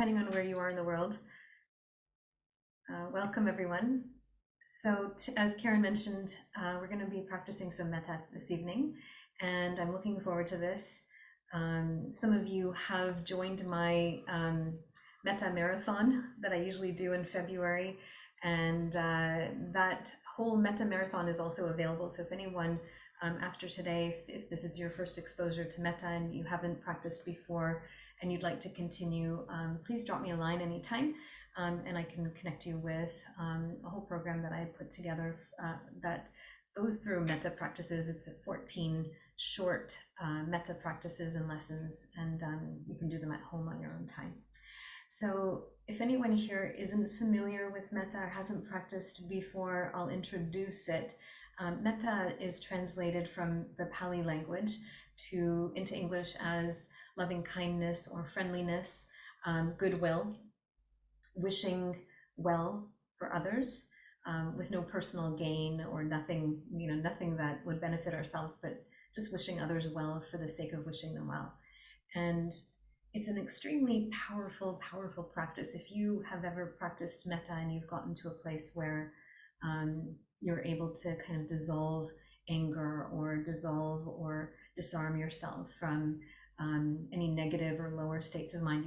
depending on where you are in the world. Welcome, everyone. So, as Karen mentioned, we're going to be practicing some metta this evening, and I'm looking forward to this. Some of you have joined my metta marathon that I usually do in February, and that whole metta marathon is also available. So, if anyone after today, if this is your first exposure to metta and you haven't practiced before and you'd like to continue, please drop me a line anytime. And I can connect you with a whole program that I had put together that goes through metta practices. It's 14 short metta practices and lessons, and you can do them at home on your own time. So if anyone here isn't familiar with metta or hasn't practiced before, I'll introduce it. Metta is translated from the Pali language into English as loving kindness or friendliness, goodwill, wishing well for others, with no personal gain or nothing, nothing that would benefit ourselves, but just wishing others well for the sake of wishing them well. And it's an extremely powerful, powerful practice. If you have ever practiced metta and you've gotten to a place where you're able to kind of dissolve anger or dissolve or disarm yourself from any negative or lower states of mind,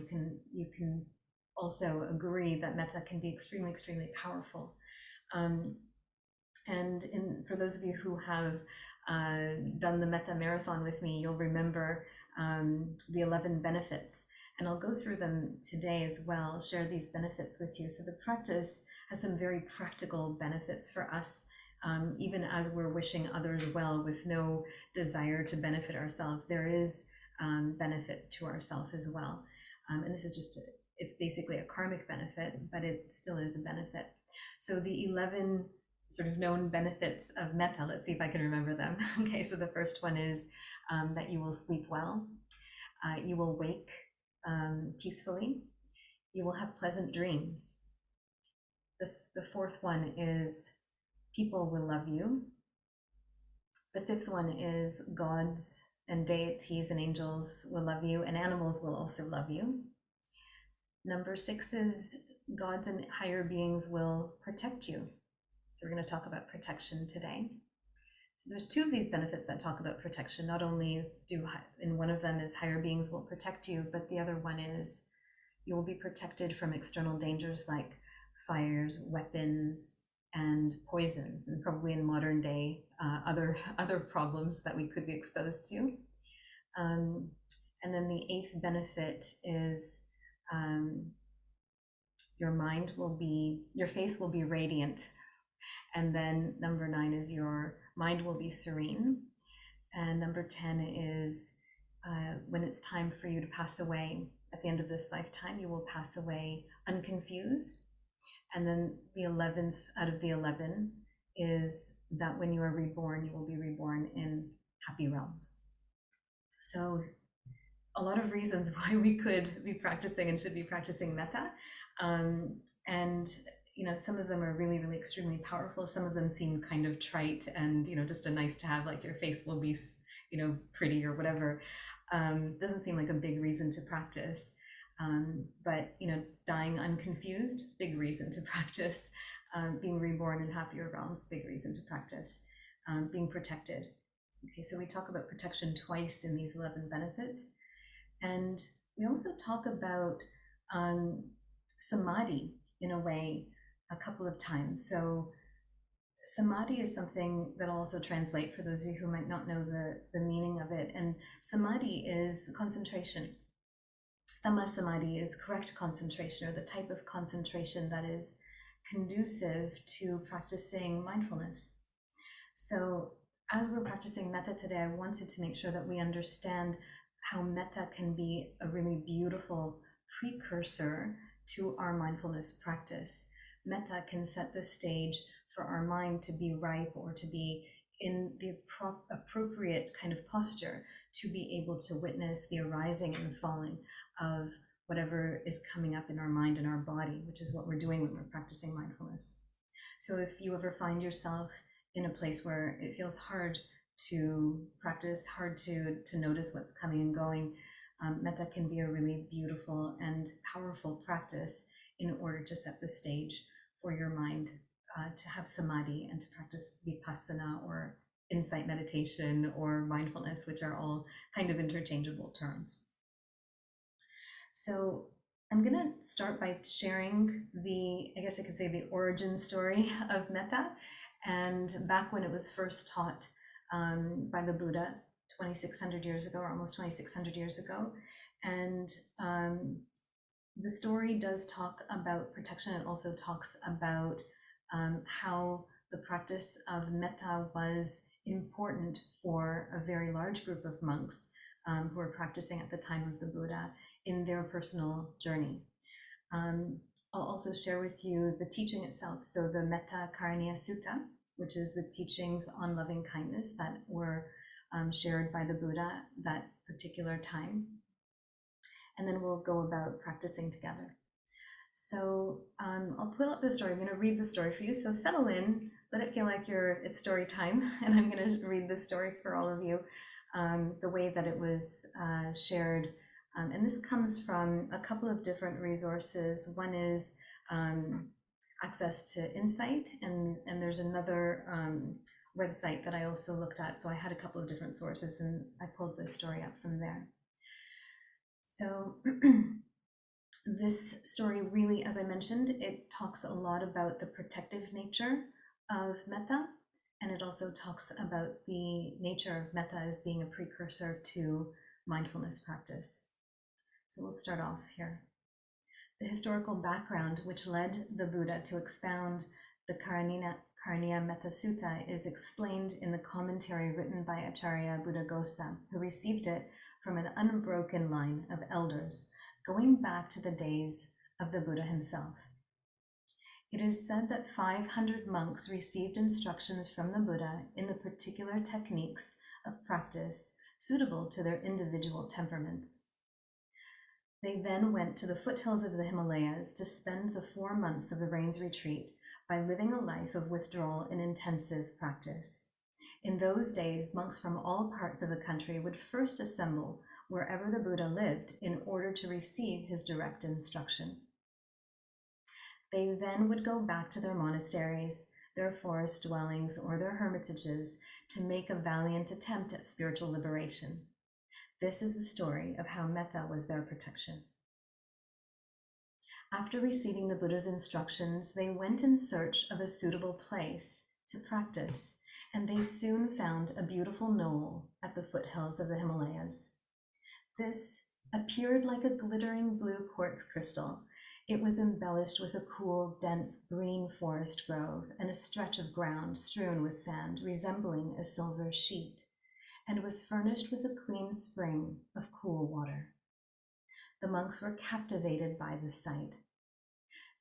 you can also agree that metta can be extremely, extremely powerful. For those of you who have done the metta marathon with me, you'll remember the 11 benefits. And I'll go through them today as well, share these benefits with you. So the practice has some very practical benefits for us, even as we're wishing others well with no desire to benefit ourselves. There is benefit to ourselves as well. And this is just it's basically a karmic benefit, but it still is a benefit. So the 11 sort of known benefits of metta, let's see if I can remember them. Okay, so the first one is that you will sleep well, you will wake peacefully, you will have pleasant dreams. The fourth one is people will love you. The fifth one is gods and deities and angels will love you, and animals will also love you. Number 6 is gods and higher beings will protect you. So we're going to talk about protection today. So there's 2 of these benefits that talk about protection. Not only in one of them is higher beings will protect you, but the other one is you will be protected from external dangers like fires, weapons, and poisons, and probably in modern day other problems that we could be exposed to. And then the 8th benefit is your face will be radiant. And then number 9 is your mind will be serene. And number 10 is when it's time for you to pass away at the end of this lifetime, you will pass away unconfused. And then the 11th out of the 11 is that when you are reborn, you will be reborn in happy realms. So a lot of reasons why we could be practicing and should be practicing metta. And some of them are really, really extremely powerful. Some of them seem kind of trite and, just a nice to have, like your face will be, pretty or whatever. Doesn't seem like a big reason to practice. But, dying unconfused, big reason to practice. Being reborn in happier realms, big reason to practice. Being protected. Okay, so we talk about protection twice in these 11 benefits. And we also talk about samadhi in a way a couple of times. So samadhi is something that I'll also translate for those of you who might not know the meaning of it. And samadhi is concentration. Samma samadhi is correct concentration, or the type of concentration that is conducive to practicing mindfulness. So as we're practicing metta today, I wanted to make sure that we understand how metta can be a really beautiful precursor to our mindfulness practice. Metta can set the stage for our mind to be ripe or to be in the appropriate kind of posture to be able to witness the arising and falling of whatever is coming up in our mind and our body, which is what we're doing when we're practicing mindfulness. So if you ever find yourself in a place where it feels hard to practice, hard to notice what's coming and going, Metta can be a really beautiful and powerful practice in order to set the stage for your mind to have samadhi and to practice vipassana or insight meditation or mindfulness, which are all kind of interchangeable terms. So I'm going to start by sharing I guess I could say the origin story of Metta, and back when it was first taught by the Buddha 2,600 years ago, or almost 2,600 years ago. And the story does talk about protection. It also talks about how the practice of metta was important for a very large group of monks who were practicing at the time of the Buddha in their personal journey. I'll also share with you the teaching itself. So the Metta Karaniya Sutta, which is the teachings on loving kindness that were shared by the Buddha that particular time. And then we'll go about practicing together. So I'll pull up the story. I'm going to read the story for you. So settle in, let it feel like it's story time. And I'm going to read the story for all of you the way that it was shared. And this comes from a couple of different resources. One is Access to Insight, and there's another website that I also looked at. So I had a couple of different sources and I pulled this story up from there. So this story really, as I mentioned, it talks a lot about the protective nature of metta, and it also talks about the nature of metta as being a precursor to mindfulness practice. So we'll start off here. The historical background which led the Buddha to expound the Karaniya Metta Sutta is explained in the commentary written by Acharya Buddhaghosa, who received it from an unbroken line of elders going back to the days of the Buddha himself. It is said that 500 monks received instructions from the Buddha in the particular techniques of practice suitable to their individual temperaments. They then went to the foothills of the Himalayas to spend the 4 months of the rains retreat by living a life of withdrawal and intensive practice. In those days, monks from all parts of the country would first assemble wherever the Buddha lived in order to receive his direct instruction. They then would go back to their monasteries, their forest dwellings, or their hermitages to make a valiant attempt at spiritual liberation. This is the story of how metta was their protection. After receiving the Buddha's instructions, they went in search of a suitable place to practice, and they soon found a beautiful knoll at the foothills of the Himalayas. This appeared like a glittering blue quartz crystal. It was embellished with a cool, dense green forest grove and a stretch of ground strewn with sand resembling a silver sheet, and was furnished with a clean spring of cool water. The monks were captivated by the sight.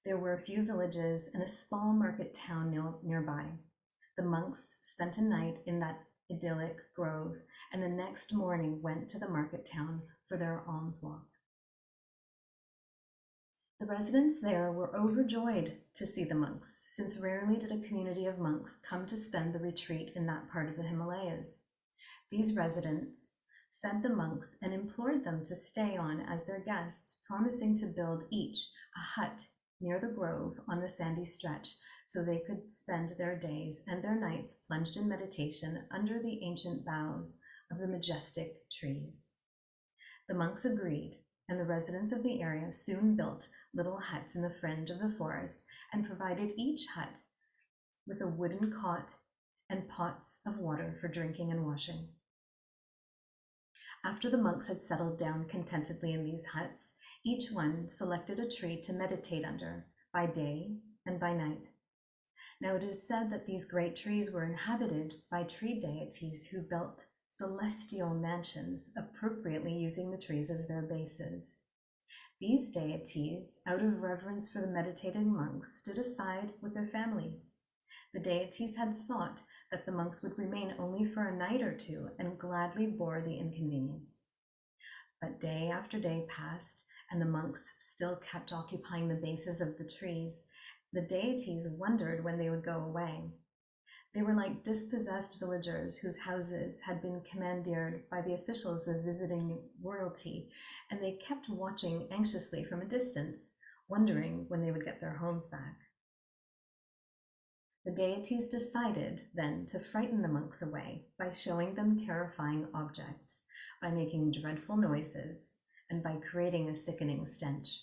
There were a few villages and a small market town nearby. The monks spent a night in that idyllic grove, and the next morning went to the market town for their alms walk. The residents there were overjoyed to see the monks, since rarely did a community of monks come to spend the retreat in that part of the Himalayas. These residents fed the monks and implored them to stay on as their guests, promising to build each a hut near the grove on the sandy stretch so they could spend their days and their nights plunged in meditation under the ancient boughs of the majestic trees. The monks agreed, and the residents of the area soon built little huts in the fringe of the forest and provided each hut with a wooden cot and pots of water for drinking and washing. After the monks had settled down contentedly in these huts, each one selected a tree to meditate under by day and by night. Now it is said that these great trees were inhabited by tree deities who built celestial mansions, appropriately using the trees as their bases. These deities, out of reverence for the meditating monks, stood aside with their families. The deities had thought that the monks would remain only for a night or two and gladly bore the inconvenience. But day after day passed, and the monks still kept occupying the bases of the trees. The deities wondered when they would go away. They were like dispossessed villagers whose houses had been commandeered by the officials of visiting royalty, and they kept watching anxiously from a distance, wondering when they would get their homes back. The deities decided then to frighten the monks away by showing them terrifying objects, by making dreadful noises, and by creating a sickening stench.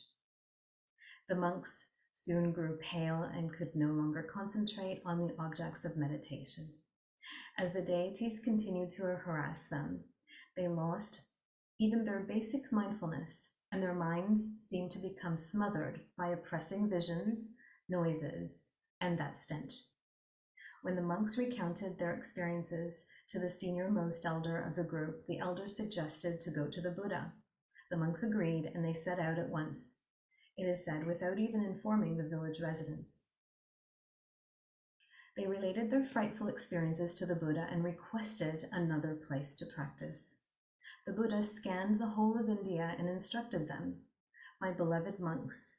The monks soon grew pale and could no longer concentrate on the objects of meditation. As the deities continued to harass them, they lost even their basic mindfulness, and their minds seemed to become smothered by oppressing visions, noises, and that stench. When the monks recounted their experiences to the senior-most elder of the group, the elder suggested to go to the Buddha. The monks agreed, and they set out at once, it is said, without even informing the village residents. They related their frightful experiences to the Buddha and requested another place to practice. The Buddha scanned the whole of India and instructed them, my beloved monks,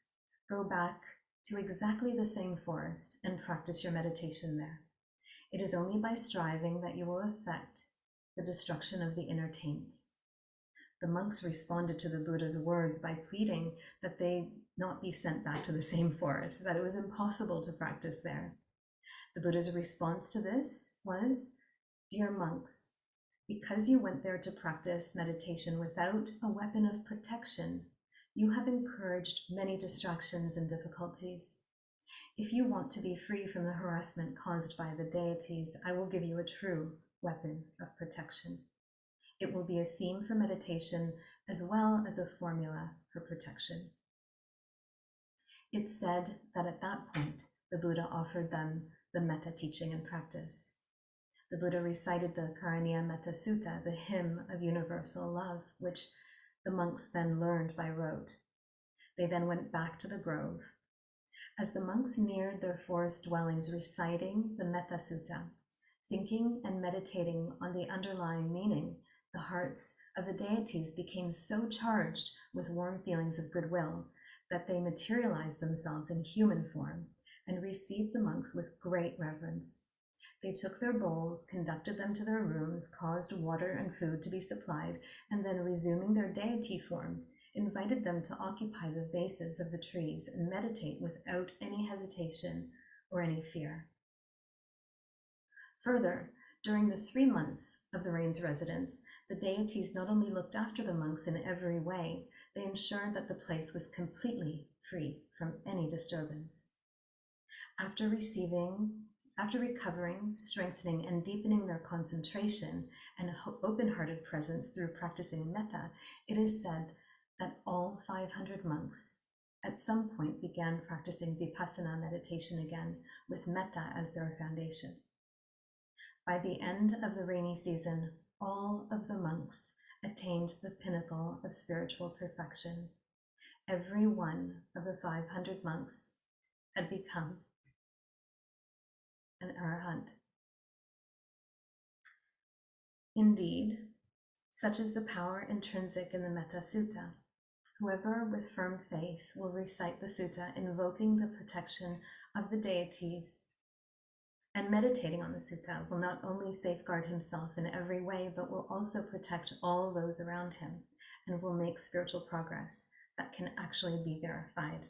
go back to exactly the same forest and practice your meditation there. It is only by striving that you will effect the destruction of the inner taints. The monks responded to the Buddha's words by pleading that they not be sent back to the same forest, that it was impossible to practice there. The Buddha's response to this was, dear monks, because you went there to practice meditation without a weapon of protection, you have encouraged many distractions and difficulties. If you want to be free from the harassment caused by the deities, I will give you a true weapon of protection. It will be a theme for meditation as well as a formula for protection. It's said that at that point, the Buddha offered them the Metta teaching and practice. The Buddha recited the Karaniya Metta Sutta, the hymn of universal love, which the monks then learned by rote. They then went back to the grove. As the monks neared their forest dwellings reciting the Metta Sutta, thinking and meditating on the underlying meaning, the hearts of the deities became so charged with warm feelings of goodwill that they materialized themselves in human form and received the monks with great reverence. They took their bowls, conducted them to their rooms, caused water and food to be supplied, and then resuming their deity form, invited them to occupy the bases of the trees and meditate without any hesitation or any fear. Further, during the 3 months of the rain's residence, the deities not only looked after the monks in every way, they ensured that the place was completely free from any disturbance. After recovering, strengthening, and deepening their concentration and open-hearted presence through practicing metta, it is said that all 500 monks at some point began practicing vipassana meditation again with metta as their foundation. By the end of the rainy season, all of the monks attained the pinnacle of spiritual perfection. Every one of the 500 monks had become an arahant. Indeed, such is the power intrinsic in the Metta Sutta. Whoever with firm faith will recite the sutta invoking the protection of the deities and meditating on the sutta will not only safeguard himself in every way, but will also protect all those around him and will make spiritual progress that can actually be verified.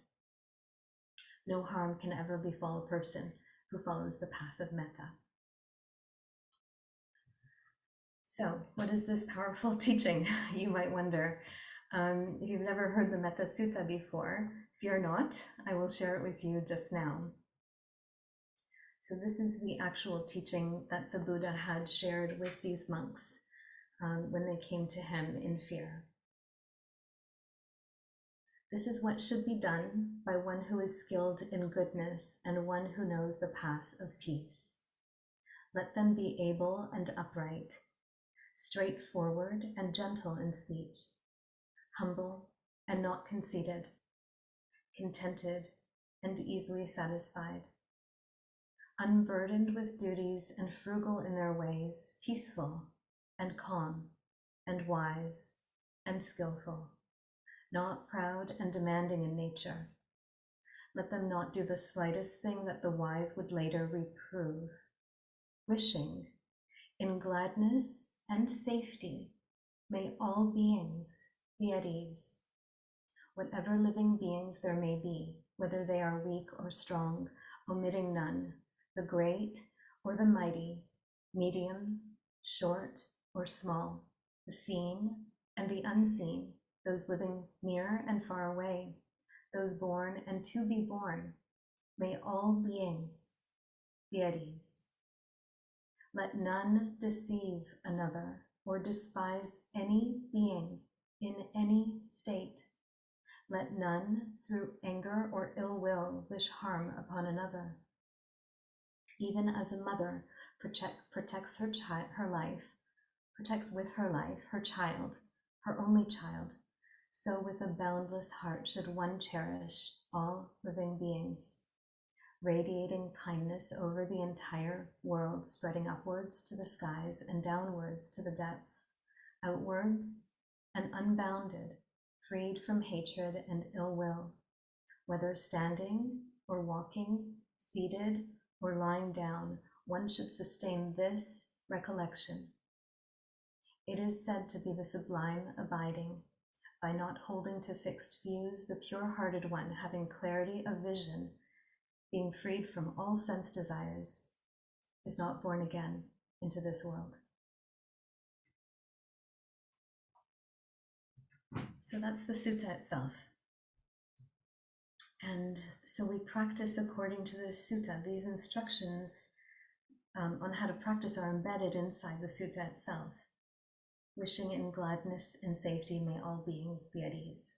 No harm can ever befall a person who follows the path of metta. So, what is this powerful teaching, you might wonder? If you've never heard the Metta Sutta before, fear not, I will share it with you just now. So this is the actual teaching that the Buddha had shared with these monks when they came to him in fear. This is what should be done by one who is skilled in goodness and one who knows the path of peace. Let them be able and upright, straightforward and gentle in speech, humble and not conceited, contented and easily satisfied, unburdened with duties and frugal in their ways, peaceful and calm and wise and skillful, not proud and demanding in nature. Let them not do the slightest thing that the wise would later reprove. wishing in gladness and safety may all beings be at ease. Whatever living beings there may be, whether they are weak or strong, omitting none, the great or the mighty, medium, short or small, the seen and the unseen, those living near and far away, those born and to be born, may all beings be at ease. Let none deceive another or despise any being in any state. Let none through anger or ill will wish harm upon another. Even as a mother protects her life, protects with her life her child, her only child, so with a boundless heart should one cherish all living beings, radiating kindness over the entire world, spreading upwards to the skies and downwards to the depths, outwards and unbounded, freed from hatred and ill will, whether standing or walking, seated or lying down, one should sustain this recollection. It is said to be the sublime abiding, by not holding to fixed views, the pure-hearted one, having clarity of vision, being freed from all sense desires, is not born again into this world. So that's the sutta itself. And so we practice according to this sutta. These instructions on how to practice are embedded inside the sutta itself. Wishing in gladness and safety, may all beings be at ease.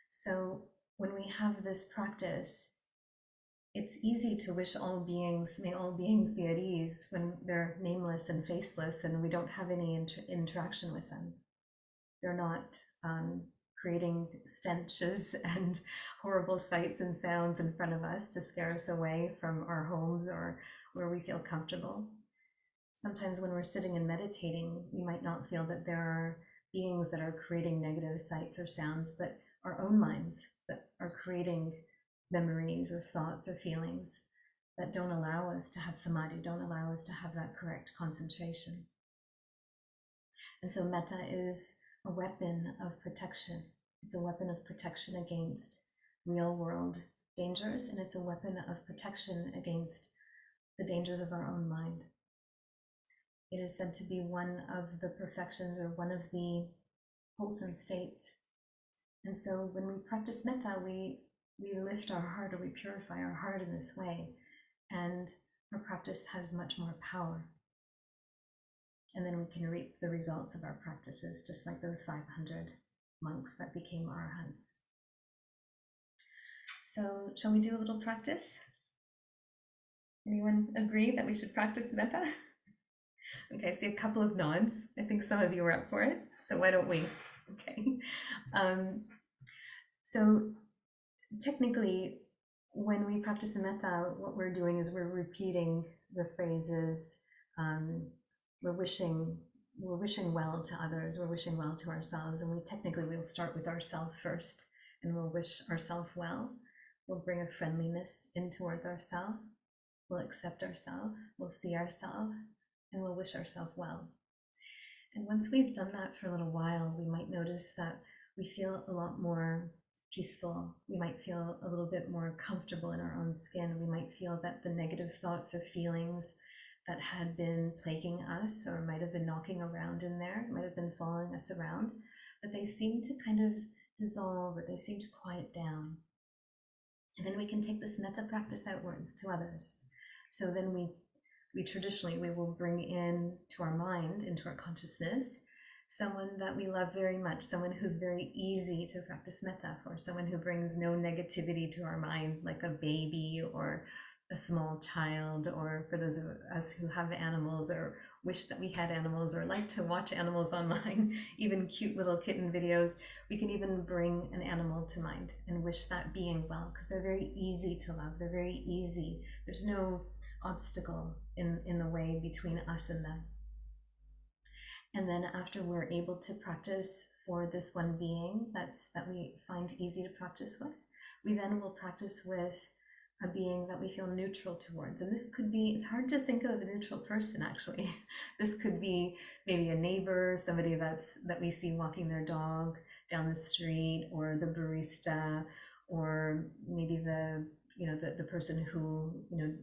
So when we have this practice, it's easy to wish all beings, may all beings be at ease, when they're nameless and faceless and we don't have any interaction with them. They're not creating stenches and horrible sights and sounds in front of us to scare us away from our homes or where we feel comfortable. Sometimes when we're sitting and meditating, we might not feel that there are beings that are creating negative sights or sounds, but our own minds that are creating memories or thoughts or feelings that don't allow us to have samadhi, don't allow us to have that correct concentration. And so metta is a weapon of protection. It's a weapon of protection against real world dangers, and it's a weapon of protection against the dangers of our own mind. It is said to be one of the perfections or one of the wholesome states. And so when we practice metta, we lift our heart, or we purify our heart in this way, and our practice has much more power. And then we can reap the results of our practices, just like those 500 monks that became arahants. So shall we do a little practice? Anyone agree that we should practice metta? Okay, I see a couple of nods. I think some of you are up for it. So why don't we? Okay. So technically, when we practice metta, what we're doing is we're repeating the phrases, we're wishing well to others, we're wishing well to ourselves, and we'll start with ourselves first, and we'll wish ourselves well. We'll bring a friendliness in towards ourselves. We'll accept ourselves. We'll see ourselves, and we'll wish ourselves well. And once we've done that for a little while, we might notice that we feel a lot more peaceful. We might feel a little bit more comfortable in our own skin. We might feel that the negative thoughts or feelings that had been plaguing us, or might have been knocking around in there, might have been following us around, but they seem to kind of dissolve, or they seem to quiet down. And then we can take this metta practice outwards to others. So then we traditionally, we will bring in to our mind, into our consciousness, someone that we love very much, someone who's very easy to practice metta for, someone who brings no negativity to our mind, like a baby or a small child, or for those of us who have animals or wish that we had animals or like to watch animals online, even cute little kitten videos, we can even bring an animal to mind and wish that being well, because they're very easy to love, they're very easy. There's no obstacle in the way between us and them. And then after we're able to practice for this one being that we find easy to practice with, we then will practice with a being that we feel neutral towards. And this could be, it's hard to think of a neutral person actually. This could be maybe a neighbor, somebody that we see walking their dog down the street, or the barista, or maybe the person who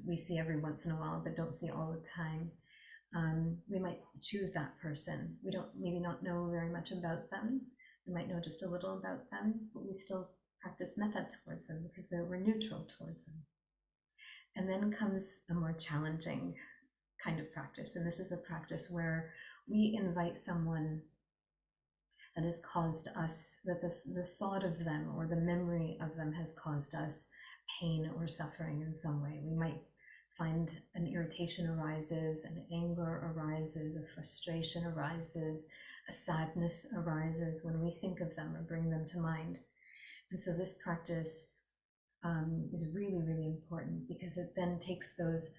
we see every once in a while but don't see all the time. We might choose that person. We don't maybe not know very much about them. We might know just a little about them, but we still practice metta towards them because we're neutral towards them. And then comes a more challenging kind of practice. And this is a practice where we invite someone that has caused us, that the thought of them or the memory of them has caused us pain or suffering in some way. We might find an irritation arises, an anger arises, a frustration arises, a sadness arises when we think of them or bring them to mind. And so this practice is really, really important because it then takes those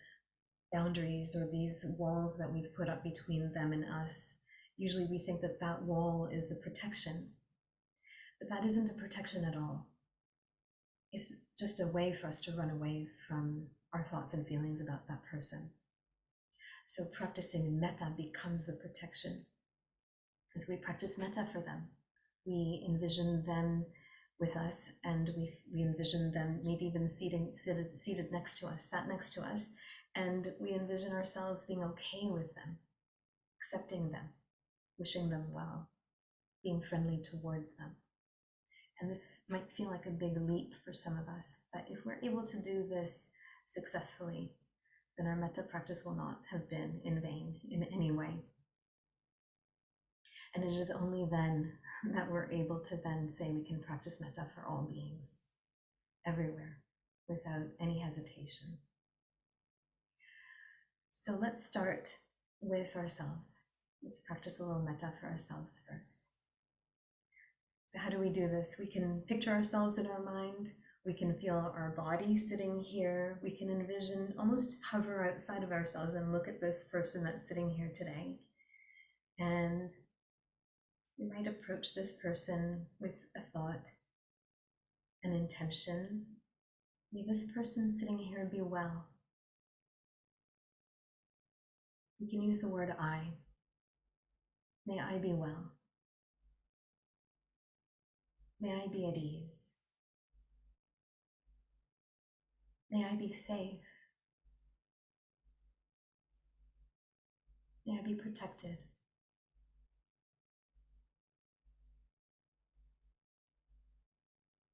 boundaries or these walls that we've put up between them and us. Usually we think that that wall is the protection, but that isn't a protection at all. It's just a way for us to run away from our thoughts and feelings about that person. So practicing metta becomes the protection. As we practice metta for them, we envision them with us, and we envision them maybe even seated next to us, sat next to us, and we envision ourselves being okay with them, accepting them, wishing them well, being friendly towards them. And this might feel like a big leap for some of us, but if we're able to do this successfully, then our metta practice will not have been in vain in any way. And it is only then that we're able to then say we can practice metta for all beings, everywhere, without any hesitation. So let's start with ourselves. Let's practice a little metta for ourselves first. So how do we do this? We can picture ourselves in our mind. We can feel our body sitting here. We can envision, almost hover outside of ourselves and look at this person that's sitting here today. And we might approach this person with a thought, an intention. May this person sitting here be well. We can use the word I. May I be well. May I be at ease. May I be safe. May I be protected.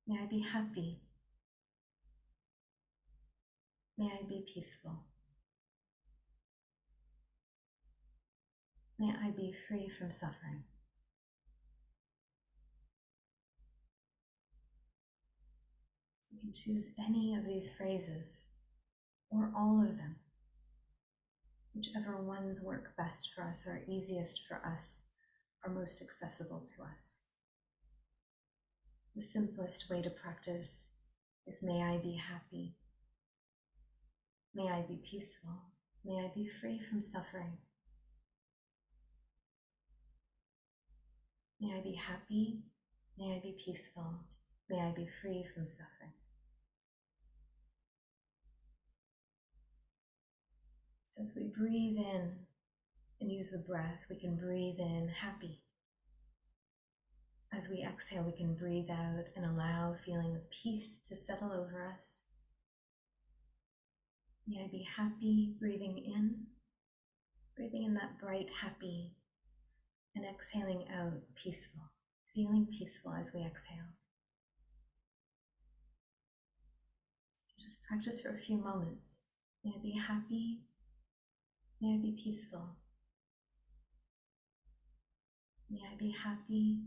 May I be happy. May I be peaceful. May I be free from suffering. You can choose any of these phrases or all of them, whichever ones work best for us, are easiest for us, are most accessible to us. The simplest way to practice is may I be happy. May I be peaceful. May I be free from suffering. May I be happy. May I be peaceful. May I be free from suffering. So if we breathe in and use the breath, we can breathe in happy. As we exhale, we can breathe out and allow a feeling of peace to settle over us. May I be happy, breathing in that bright happy, and exhaling out peaceful, feeling peaceful as we exhale. Just practice for a few moments. May I be happy, may I be peaceful. May I be happy,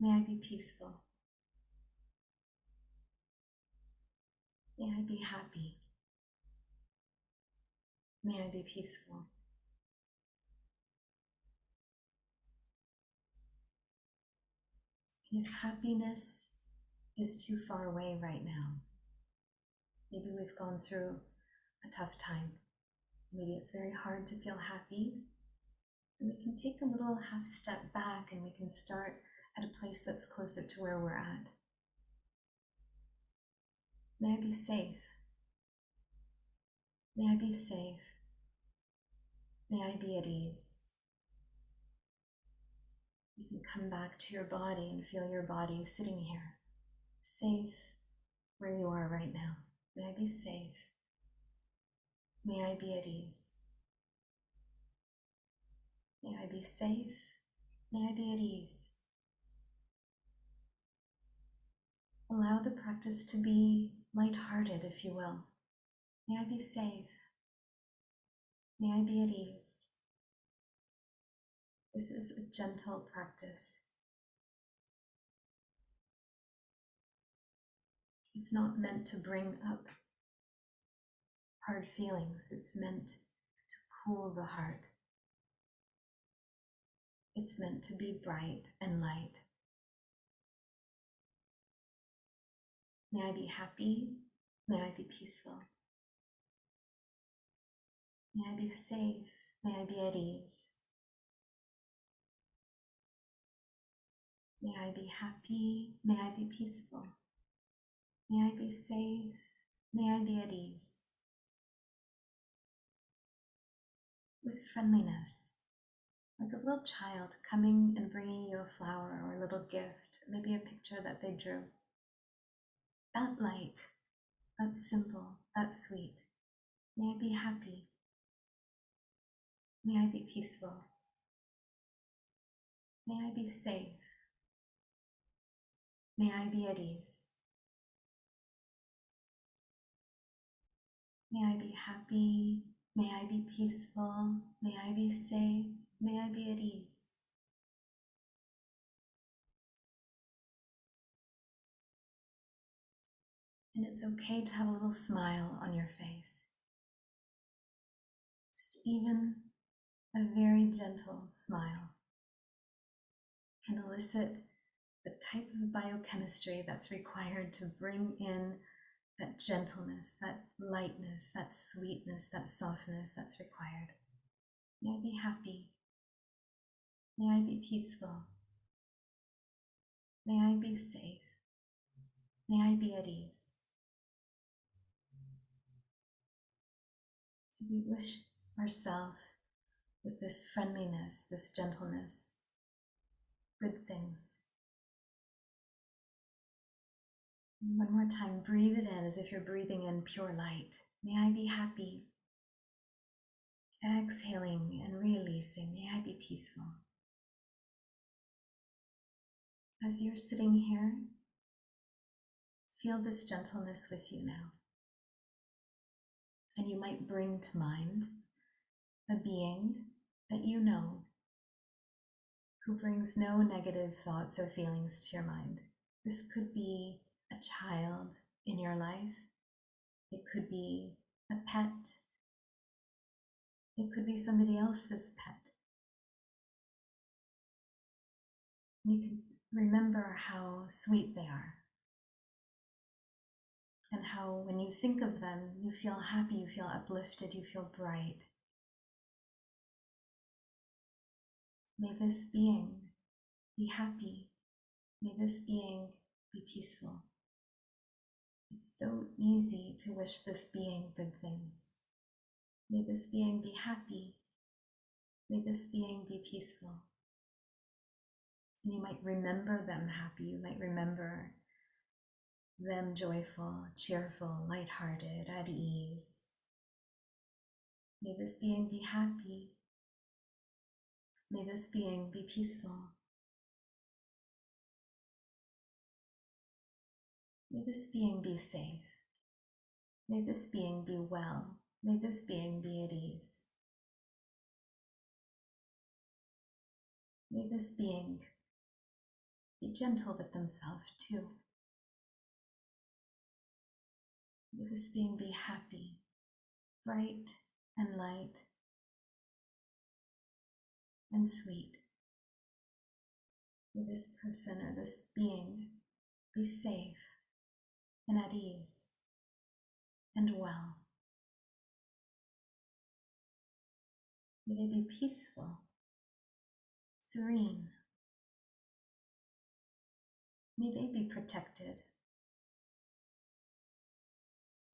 may I be peaceful. May I be happy, may I be peaceful. And if happiness is too far away right now, maybe we've gone through a tough time, maybe it's very hard to feel happy, and we can take a little half step back and we can start at a place that's closer to where we're at. May I be safe. May I be safe. May I be at ease. You can come back to your body and feel your body sitting here, safe where you are right now. May I be safe. May I be at ease. May I be safe. May I be at ease. Allow the practice to be lighthearted, if you will. May I be safe. May I be at ease. This is a gentle practice. It's not meant to bring up hard feelings. It's meant to cool the heart. It's meant to be bright and light. May I be happy. May I be peaceful. May I be safe. May I be at ease. May I be happy. May I be peaceful. May I be safe. May I be at ease. With friendliness, like a little child coming and bringing you a flower or a little gift, maybe a picture that they drew. That light, that simple, that sweet. May I be happy. May I be peaceful. May I be safe. May I be at ease. May I be happy. May I be peaceful. May I be safe. May I be at ease. And it's okay to have a little smile on your face. Just even a very gentle smile can elicit the type of biochemistry that's required to bring in that gentleness, that lightness, that sweetness, that softness that's required. May I be happy. May I be peaceful. May I be safe. May I be at ease. So we wish ourselves with this friendliness, this gentleness, good things. And one more time, breathe it in as if you're breathing in pure light. May I be happy. Exhaling and releasing. May I be peaceful. As you're sitting here, feel this gentleness with you now. And you might bring to mind a being that you know who brings no negative thoughts or feelings to your mind. This could be a child in your life. It could be a pet. It could be somebody else's pet. You can remember how sweet they are and how when you think of them, you feel happy, you feel uplifted, you feel bright. May this being be happy. May this being be peaceful. It's so easy to wish this being good things. May this being be happy. May this being be peaceful. And you might remember them happy. You might remember them joyful, cheerful, lighthearted, at ease. May this being be happy. May this being be peaceful. May this being be safe. May this being be well. May this being be at ease. May this being be gentle with themselves too. May this being be happy, bright and light and sweet. May this person or this being be safe and at ease and well. May they be peaceful, serene. May they be protected.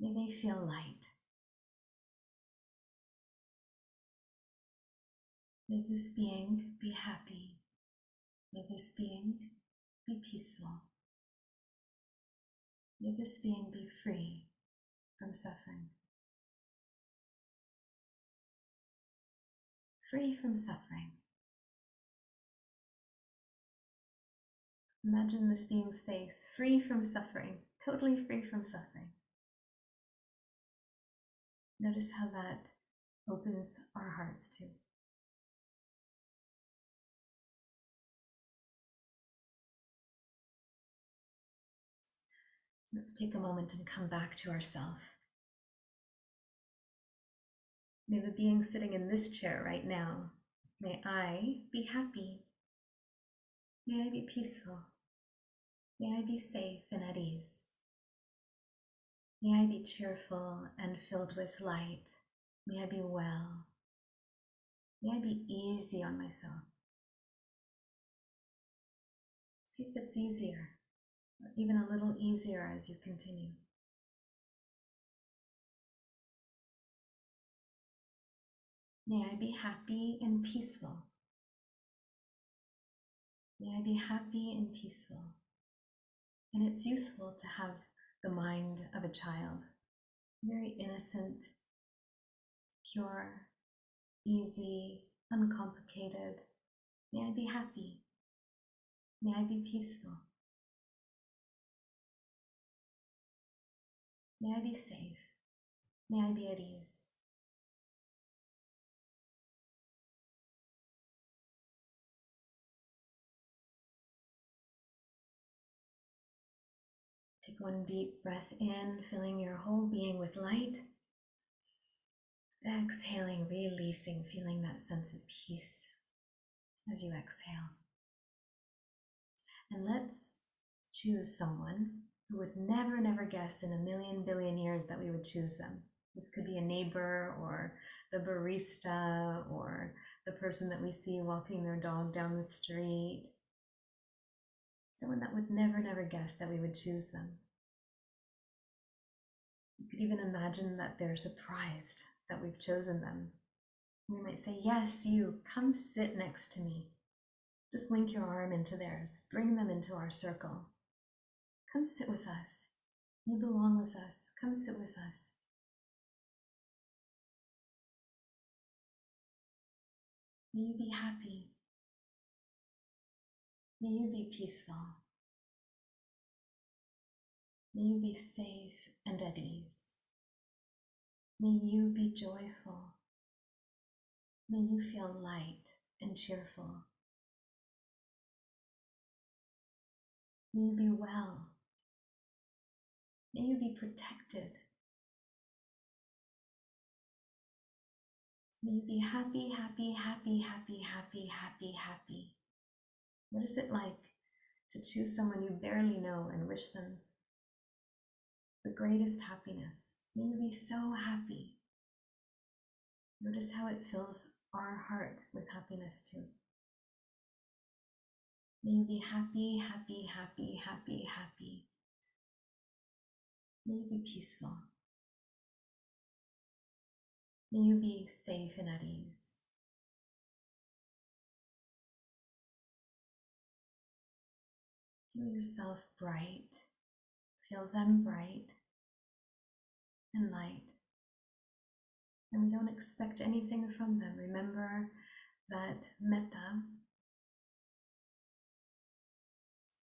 May they feel light. May this being be happy. May this being be peaceful. May this being be free from suffering. Free from suffering. Imagine this being's face, free from suffering, totally free from suffering. Notice how that opens our hearts too. Let's take a moment and come back to ourselves. May the being sitting in this chair right now, may I be happy. May I be peaceful. May I be safe and at ease. May I be cheerful and filled with light. May I be well. May I be easy on myself. See if it's easier, or even a little easier as you continue. May I be happy and peaceful. May I be happy and peaceful. And it's useful to have the mind of a child, very innocent, pure, easy, uncomplicated. May I be happy. May I be peaceful. May I be safe. May I be at ease. Take one deep breath in, filling your whole being with light. Exhaling, releasing, feeling that sense of peace as you exhale. And let's choose someone who would never guess in a million billion years that we would choose them. This could be a neighbor or the barista or the person that we see walking their dog down the street. Someone that would never guess that we would choose them. You could even imagine that they're surprised that we've chosen them. We might say, yes, you, come sit next to me. Just link your arm into theirs. Bring them into our circle. Come sit with us. You belong with us. Come sit with us. May you be happy. May you be peaceful. May you be safe and at ease. May you be joyful. May you feel light and cheerful. May you be well. May you be protected. May you be happy, happy, happy, happy, happy, happy, happy. What is it like to choose someone you barely know and wish them the greatest happiness? May you be so happy. Notice how it fills our heart with happiness too. May you be happy, happy, happy, happy, happy. May you be peaceful. May you be safe and at ease. Feel yourself bright. Feel them bright and light. And we don't expect anything from them. Remember that Metta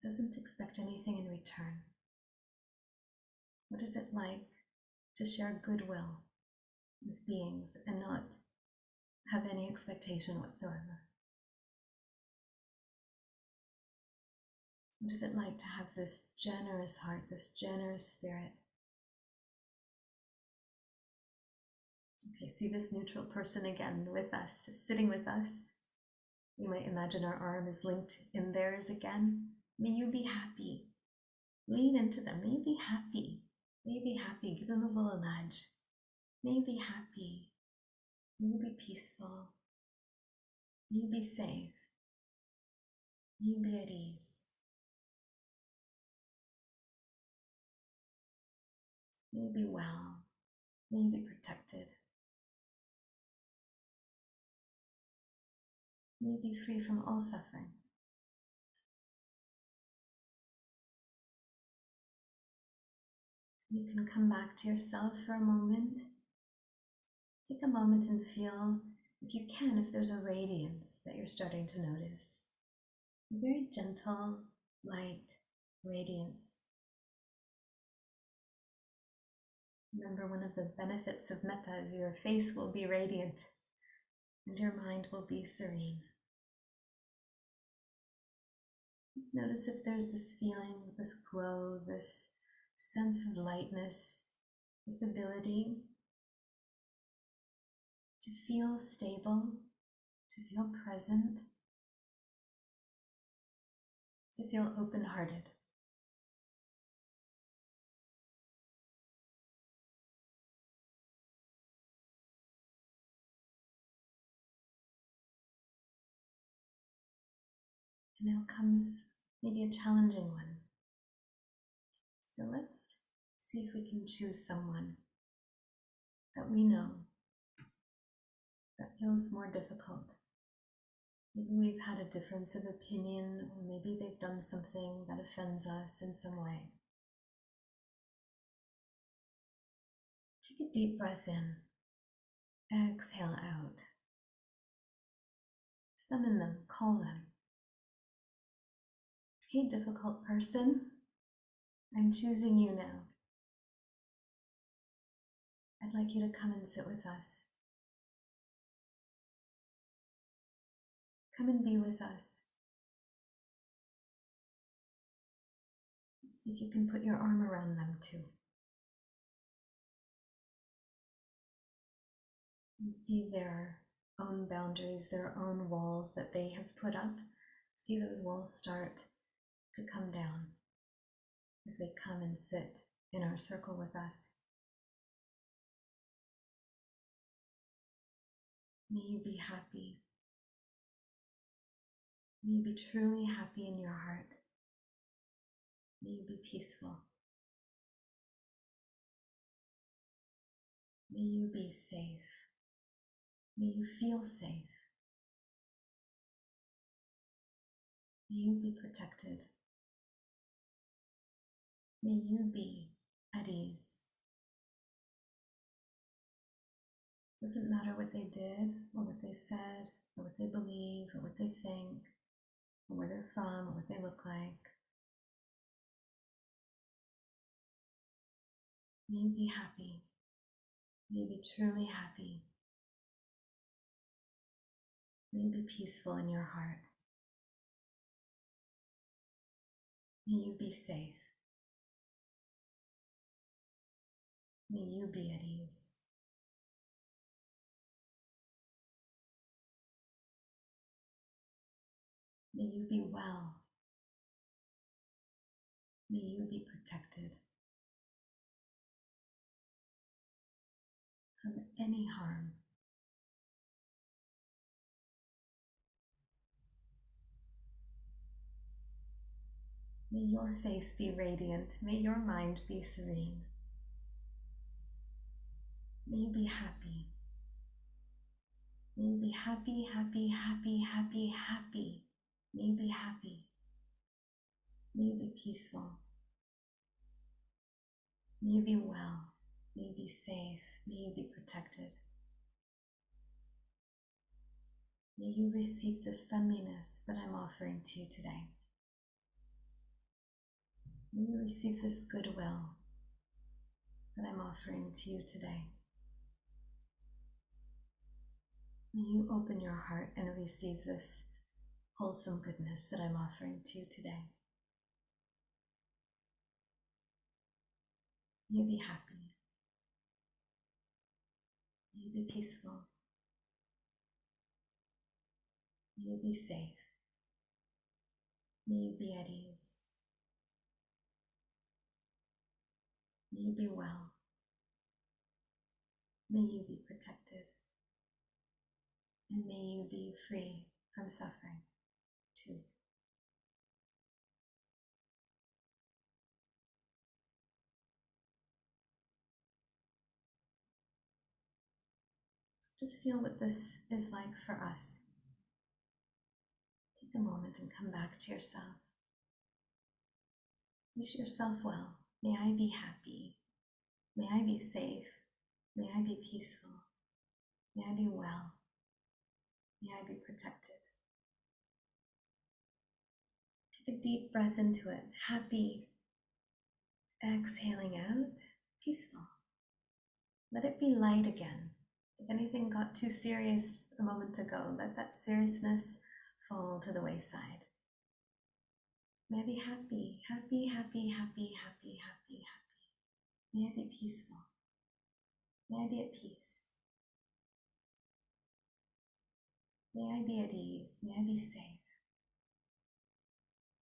doesn't expect anything in return. What is it like to share goodwill with beings and not have any expectation whatsoever? What is it like to have this generous heart, this generous spirit? Okay, see this neutral person again with us, sitting with us. You might imagine our arm is linked in theirs again. May you be happy. Lean into them. May you be happy. May you be happy. Give them a little nudge. May you be happy. May you be peaceful. May you be safe. May you be at ease. May you be well. May you be protected. May you be free from all suffering. You can come back to yourself for a moment. Take a moment and feel, if you can, if there's a radiance that you're starting to notice. A very gentle, light radiance. Remember, one of the benefits of Metta is your face will be radiant and your mind will be serene. Let's notice if there's this feeling, this glow, this sense of lightness, this ability to feel stable, to feel present, to feel open-hearted. And now comes maybe a challenging one. So let's see if we can choose someone that we know that feels more difficult. Maybe we've had a difference of opinion, or maybe they've done something that offends us in some way. Take a deep breath in, exhale out. Summon them, call them. Hey, difficult person, I'm choosing you now. I'd like you to come and sit with us. Come and be with us. Let's see if you can put your arm around them too. And see their own boundaries, their own walls that they have put up. See those walls start to come down as they come and sit in our circle with us. May you be happy. May you be truly happy in your heart. May you be peaceful. May you be safe. May you feel safe. May you be protected. May you be at ease. Doesn't matter what they did, or what they said, or what they believe, or what they think, or where they're from, or what they look like. May you be happy. May you be truly happy. May you be peaceful in your heart. May you be safe. May you be at ease. May you be well. May you be protected from any harm. May your face be radiant. May your mind be serene. May you be happy. May you be happy, happy, happy, happy, happy. May you be happy. May you be peaceful. May you be well. May you be safe. May you be protected. May you receive this friendliness that I'm offering to you today. May you receive this goodwill that I'm offering to you today. May you open your heart and receive this wholesome goodness that I'm offering to you today. May you be happy. May you be peaceful. May you be safe. May you be at ease. May you be well. May you be protected. And may you be free from suffering too. Just feel what this is like for us. Take a moment and come back to yourself. Wish yourself well. May I be happy. May I be safe. May I be peaceful. May I be well. May I be protected. Take a deep breath into it. Happy. Exhaling out. Peaceful. Let it be light again. If anything got too serious a moment ago, let that seriousness fall to the wayside. May I be happy, happy, happy, happy, happy, happy, happy. May I be peaceful. May I be at peace. May I be at ease. May I be safe.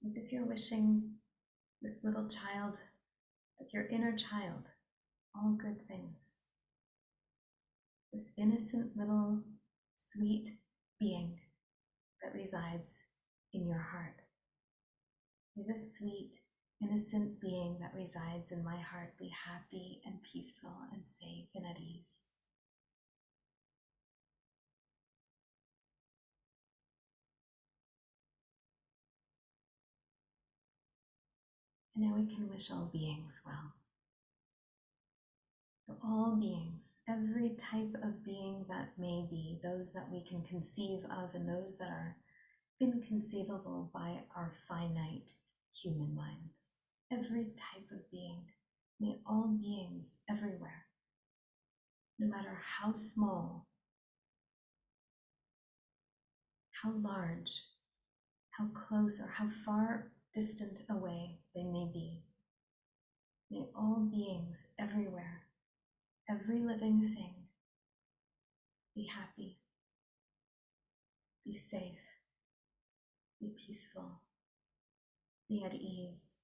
As if you're wishing this little child, like your inner child, all good things. This innocent little sweet being that resides in your heart. May this sweet, innocent being that resides in my heart be happy and peaceful and safe and at ease. And now we can wish all beings well. For all beings, every type of being that may be, those that we can conceive of and those that are inconceivable by our finite human minds. Every type of being, may all beings everywhere, no matter how small, how large, how close or how far distant away they may be, may all beings everywhere, every living thing, be happy, be safe, be peaceful, be at ease,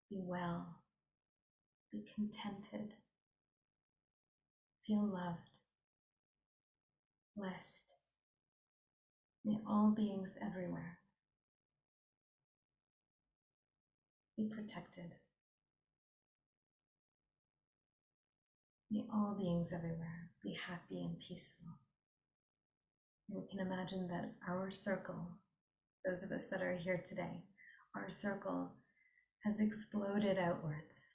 be well, be contented, feel loved, blessed. May all beings everywhere be protected. May all beings everywhere be happy and peaceful. And we can imagine that our circle, those of us that are here today, our circle has exploded outwards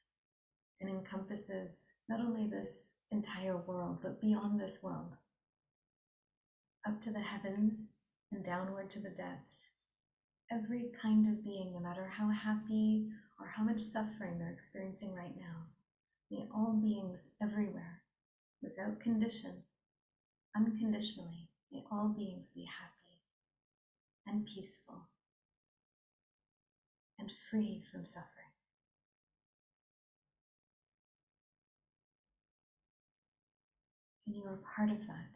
and encompasses not only this entire world, but beyond this world, up to the heavens and downward to the depths. Every kind of being, no matter how happy or how much suffering they're experiencing right now, may all beings everywhere, without condition, unconditionally, may all beings be happy and peaceful and free from suffering. And you are part of that.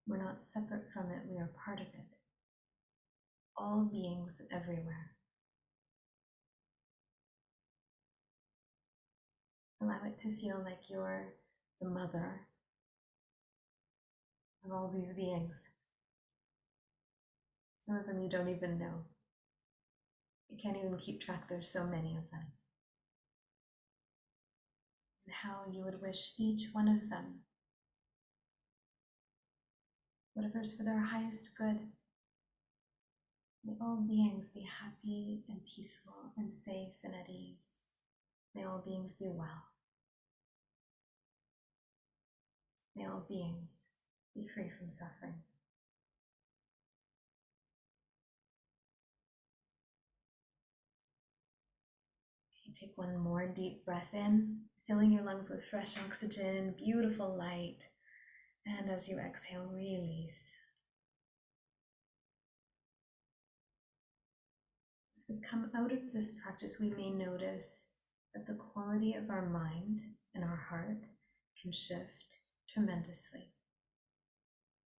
We're not separate from it, we are part of it. All beings everywhere. Allow it to feel like you're the mother of all these beings. Some of them you don't even know. You can't even keep track, there's so many of them. And how you would wish each one of them, whatever's for their highest good, may all beings be happy and peaceful and safe and at ease. May all beings be well. May all beings be free from suffering. Okay, take one more deep breath in, filling your lungs with fresh oxygen, beautiful light. And as you exhale, release. As we come out of this practice, we may notice that the quality of our mind and our heart can shift tremendously.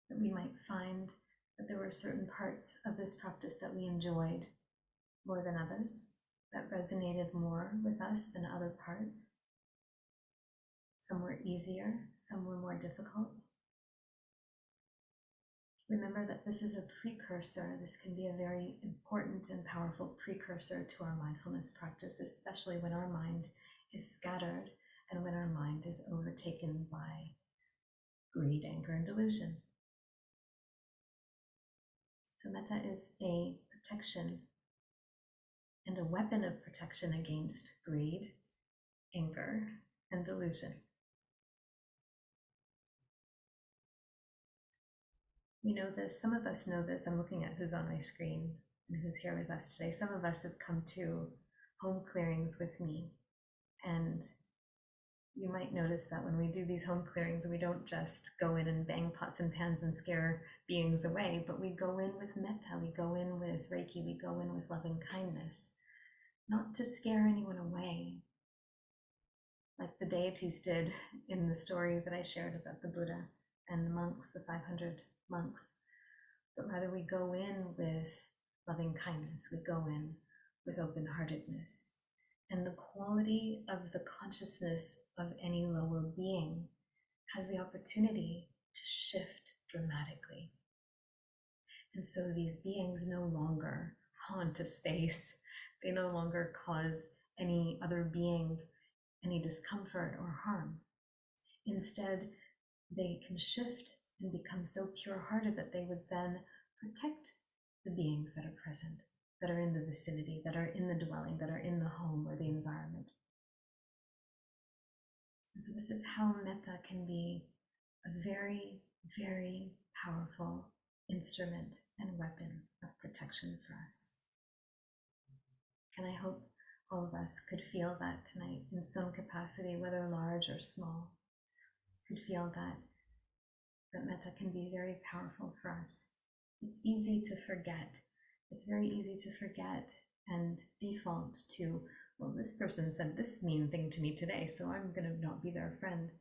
That we might find that there were certain parts of this practice that we enjoyed more than others, that resonated more with us than other parts. Some were easier, some were more difficult. Remember that this is a precursor. This can be a very important and powerful precursor to our mindfulness practice, especially when our mind is scattered and when our mind is overtaken by greed, anger, and delusion. So metta is a protection and a weapon of protection against greed, anger, and delusion. We know this, some of us know this. I'm looking at who's on my screen and who's here with us today. Some of us have come to home clearings with me, and you might notice that when we do these home clearings, we don't just go in and bang pots and pans and scare beings away, but we go in with metta, we go in with Reiki, we go in with loving kindness, not to scare anyone away, like the deities did in the story that I shared about the Buddha and the monks, the 500 monks, but rather we go in with loving kindness, we go in with open-heartedness. And the quality of the consciousness of any lower being has the opportunity to shift dramatically. And so these beings no longer haunt a space. They no longer cause any other being any discomfort or harm. Instead, they can shift and become so pure-hearted that they would then protect the beings that are present, that are in the vicinity, that are in the dwelling, that are in the home or the environment. And so this is how metta can be a very, very powerful instrument and weapon of protection for us. And I hope all of us could feel that tonight in some capacity, whether large or small, could feel that metta can be very powerful for us. It's easy to forget. It's very easy to forget and default to, well, this person said this mean thing to me today, so I'm going to not be their friend.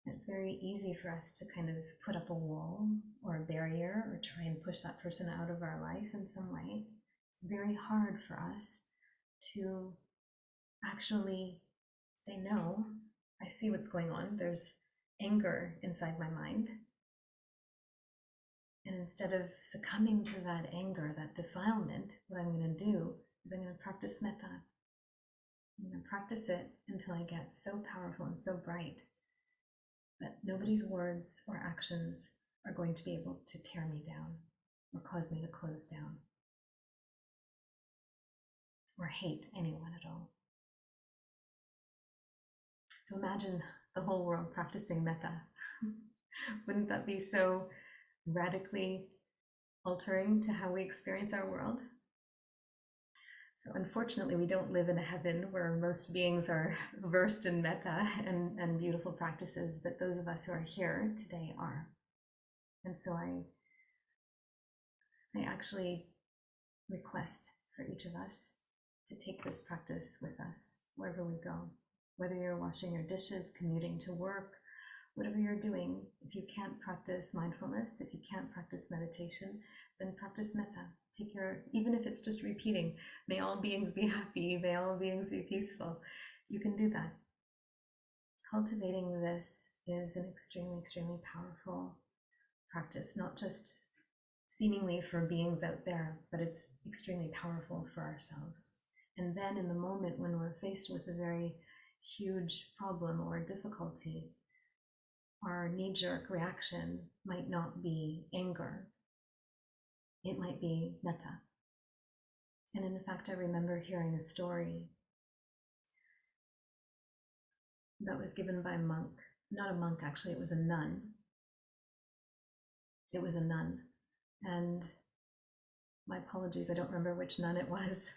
It's very easy for us to kind of put up a wall or a barrier or try and push that person out of our life in some way. It's very hard for us to actually say, no, I see what's going on. There's anger inside my mind. And instead of succumbing to that anger, that defilement, what I'm going to do is I'm going to practice metta. I'm going to practice it until I get so powerful and so bright that nobody's words or actions are going to be able to tear me down or cause me to close down or hate anyone at all. So imagine the whole world practicing metta. Wouldn't that be so radically altering to how we experience our world? So unfortunately, we don't live in a heaven where most beings are versed in metta and beautiful practices, but those of us who are here today are. And so I actually request for each of us to take this practice with us wherever we go, whether you're washing your dishes, commuting to work, whatever you're doing. If you can't practice mindfulness, if you can't practice meditation, then practice metta. Take your, even if it's just repeating, may all beings be happy, may all beings be peaceful. You can do that. Cultivating this is an extremely, extremely powerful practice, not just seemingly for beings out there, but it's extremely powerful for ourselves. And then in the moment when we're faced with a very huge problem or difficulty, our knee-jerk reaction might not be anger. It might be metta. And in fact, I remember hearing a story that was given by a monk. Not a monk, actually, it was a nun. It was a nun. And my apologies, I don't remember which nun it was,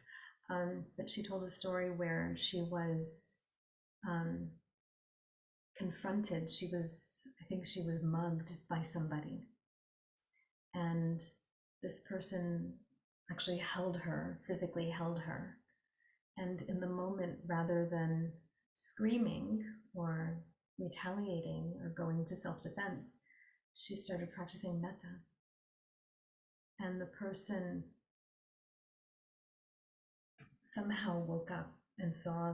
but she told a story where she was confronted. I think she was mugged by somebody. And this person actually held her, physically held her. And in the moment, rather than screaming or retaliating or going to self-defense, she started practicing metta. And the person somehow woke up and saw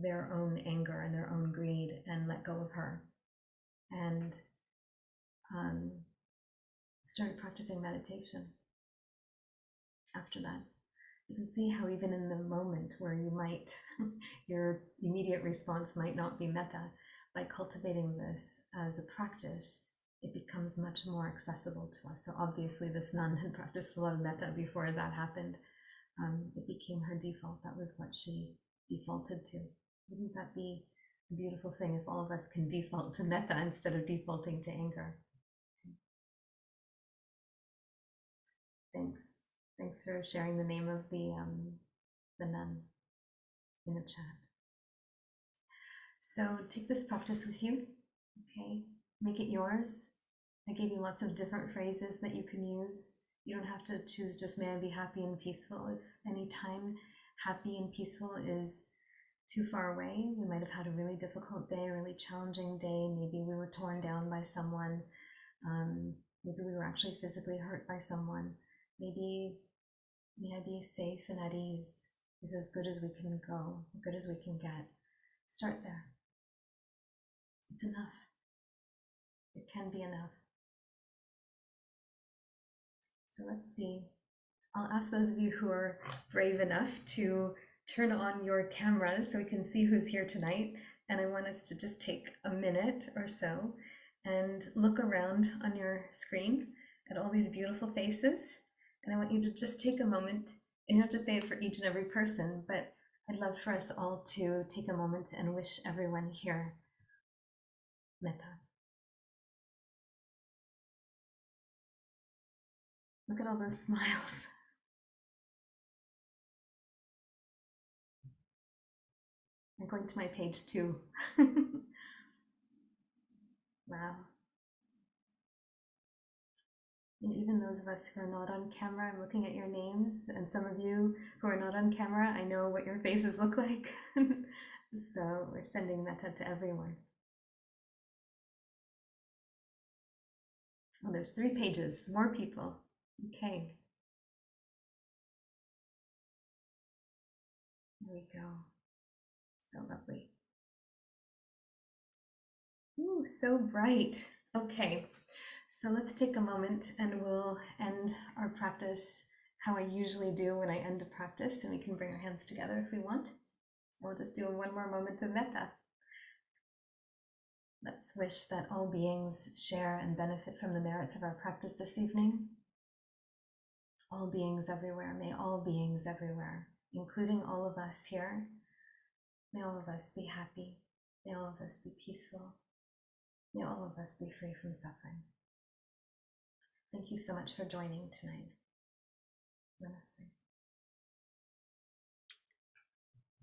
their own anger and their own greed and let go of her and started practicing meditation after that. You can see how even in the moment where you might, your immediate response might not be metta, by cultivating this as a practice, it becomes much more accessible to us. So obviously this nun had practiced a lot of metta before that happened. It became her default. That was what she defaulted to. Wouldn't that be a beautiful thing if all of us can default to metta instead of defaulting to anger? Thanks. Thanks for sharing the name of the nun in the chat. So take this practice with you, okay? Make it yours. I gave you lots of different phrases that you can use. You don't have to choose just may I be happy and peaceful. If any time happy and peaceful is too far away, we might have had a really difficult day, a really challenging day. Maybe we were torn down by someone. Maybe we were actually physically hurt by someone. Maybe may I be safe and at ease is as good as we can go, as good as we can get. Start there. It's enough. It can be enough. So let's see. I'll ask those of you who are brave enough to turn on your cameras so we can see who's here tonight. And I want us to just take a minute or so and look around on your screen at all these beautiful faces. And I want you to just take a moment, and you don't have to say it for each and every person, but I'd love for us all to take a moment and wish everyone here Metta. Look at all those smiles. I'm going to my page too. Wow. And even those of us who are not on camera, I'm looking at your names, and some of you who are not on camera, I know what your faces look like. So we're sending metta to everyone. Oh, there's 3 pages, more people. Okay. There we go. So lovely. Ooh, so bright. Okay. So let's take a moment and we'll end our practice how I usually do when I end a practice, and we can bring our hands together if we want. We'll just do one more moment of metta. Let's wish that all beings share and benefit from the merits of our practice this evening. All beings everywhere, may all beings everywhere, including all of us here, may all of us be happy, may all of us be peaceful, may all of us be free from suffering. Thank you so much for joining tonight. Namaste.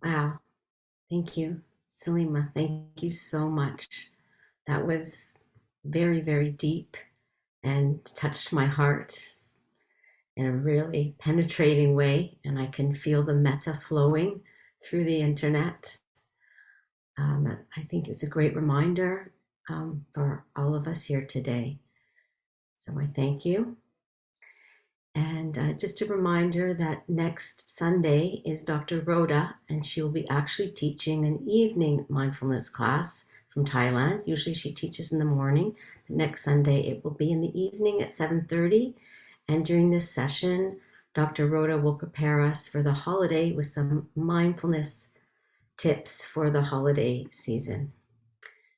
Wow. Thank you, Salima. Thank you so much. That was very, very deep and touched my heart in a really penetrating way. And I can feel the metta flowing through the internet. I think it's a great reminder for all of us here today. So I thank you. And just a reminder that next Sunday is Dr. Rhoda, and she'll be actually teaching an evening mindfulness class from Thailand. Usually she teaches in the morning. Next Sunday it will be in the evening at 7:30. And during this session, Dr. Rhoda will prepare us for the holiday with some mindfulness tips for the holiday season.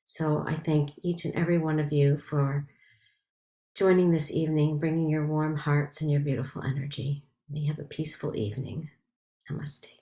So I thank each and every one of you for joining this evening, bringing your warm hearts and your beautiful energy. May you have a peaceful evening. Namaste.